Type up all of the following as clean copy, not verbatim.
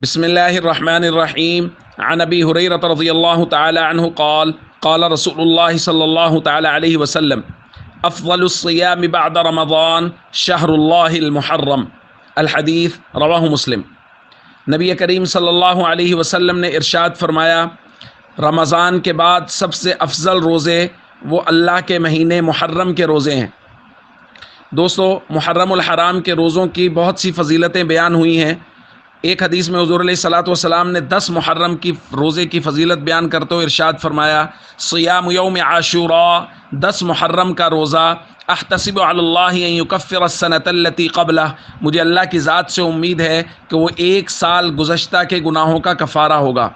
بسم الله الرحمن الرحيم. عن أبي هريرة رضي الله تعالى عنه قال قال رسول الله صلى الله تعالى عليه وسلم أفضل الصيام بعد رمضان شهر الله المحرم. الحدیث رواہ مسلم. نبی کریم صلی اللہ علیہ وسلم نے ارشاد فرمایا، رمضان کے بعد سب سے افضل روزے وہ اللہ کے مہینے محرم کے روزے ہیں۔ دوستو، محرم الحرام کے روزوں کی بہت سی فضیلتیں بیان ہوئی ہیں۔ ایک حدیث میں حضور علیہ الصلوۃ والسلام نے 10 محرم کی روزے کی فضیلت بیان کرتے ہوئے ارشاد فرمایا، صیام یوم عاشوراء، 10 محرم کا روزہ، احتسب علی اللہ ان یکفر السنۃ التی قبلہ، مجھے اللہ کی ذات سے امید ہے کہ وہ 1 سال گزشتہ کے گناہوں کا کفارہ ہوگا۔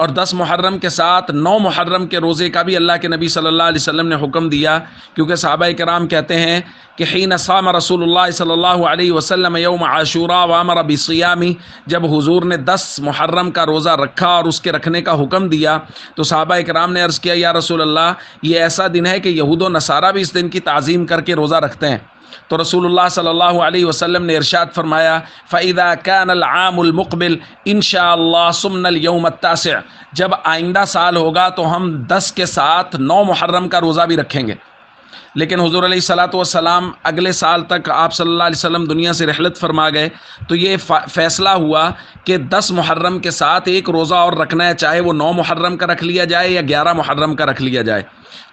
اور 10 محرم کے ساتھ 9 محرم کے روزے کا بھی اللہ کے نبی صلی اللہ علیہ وسلم نے حکم دیا، کیونکہ صحابہ کرام کہتے ہیں کہ حین صام رسول اللہ صلی اللہ علیہ وسلم یوم عاشوراء وامر بصیامہ، جب حضور نے 10 محرم کا روزہ رکھا اور اس کے رکھنے کا حکم دیا تو صحابہ کرام نے عرض کیا، یا رسول اللہ، یہ ایسا دن ہے کہ یہود و نصارہ بھی اس دن کی تعظیم کر کے روزہ رکھتے ہیں۔ تو رسول اللہ صلی اللہ علیہ وسلم نے ارشاد فرمایا، فَإِذَا كَانَ الْعَامُ الْمُقْبِلُ إِنْ شَاءَ اللَّهُ صُمْنَا الْيَوْمَ التَّاسِعَ، جب آئندہ سال ہوگا تو ہم 10 کے ساتھ 9 محرم کا روزہ بھی رکھیں گے۔ لیکن حضور علیہ الصلوۃ والسلام اگلے سال تک آپ صلی اللہ علیہ وسلم دنیا سے رحلت فرما گئے، تو یہ فیصلہ ہوا کہ 10 محرم کے ساتھ ایک روزہ اور رکھنا ہے، چاہے وہ 9 محرم کا رکھ لیا جائے یا 11 محرم کا رکھ لیا جائے،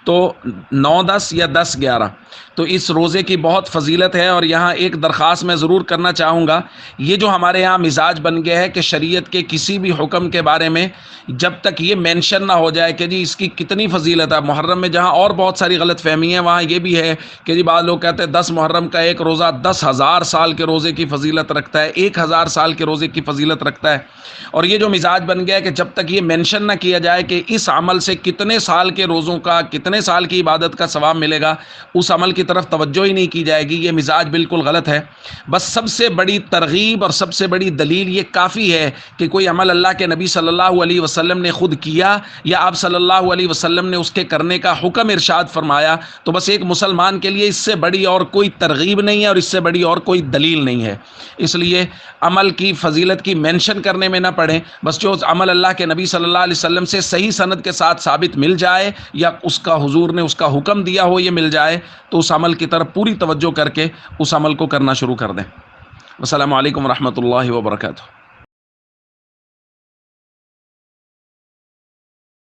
تو 9-10 یا 10-11۔ تو اس روزے کی بہت فضیلت ہے۔ اور یہاں ایک درخواست میں ضرور کرنا چاہوں گا، یہ جو ہمارے یہاں مزاج بن گیا ہے کہ شریعت کے کسی بھی حکم کے بارے میں جب تک یہ مینشن نہ ہو جائے کہ جی اس کی کتنی فضیلت ہے، محرم میں جہاں اور بہت ساری غلط فہمی ہیں وہاں یہ بھی ہے کہ جی بعض لوگ کہتے ہیں 10 محرم کا ایک روزہ 10,000 سال کے روزے کی فضیلت رکھتا ہے، 1,000 سال کے روزے کی فضیلت رکھتا ہے۔ اور یہ جو مزاج بن گیا ہے کہ جب تک یہ مینشن نہ کیا جائے کہ اس عمل سے کتنے سال کے روزوں کا، کتنے سال کی عبادت کا ثواب ملے گا، اس عمل کی طرف توجہ ہی نہیں کی جائے گی، یہ مزاج بالکل غلط ہے۔ بس سب سے بڑی ترغیب اور سب سے بڑی دلیل یہ کافی ہے کہ کوئی عمل اللہ کے نبی صلی اللہ علیہ وسلم نے خود کیا یا آپ صلی اللہ علیہ وسلم نے اس کے کرنے کا حکم ارشاد فرمایا، تو بس ایک مسلمان کے لیے اس سے بڑی اور کوئی ترغیب نہیں ہے اور اس سے بڑی اور کوئی دلیل نہیں ہے۔ اس لیے عمل کی فضیلت کی مینشن کرنے میں نہ پڑھیں، بس جو عمل اللہ کے نبی صلی اللہ علیہ وسلم سے صحیح سند کے ساتھ ثابت مل جائے یا اس کا حضور نے اس کا حکم دیا ہو یہ مل جائے تو اس عمل کی طرف پوری توجہ کر کے اس عمل کو کرنا شروع کر دیں۔ السلام علیکم ورحمۃ اللہ وبرکاتہ۔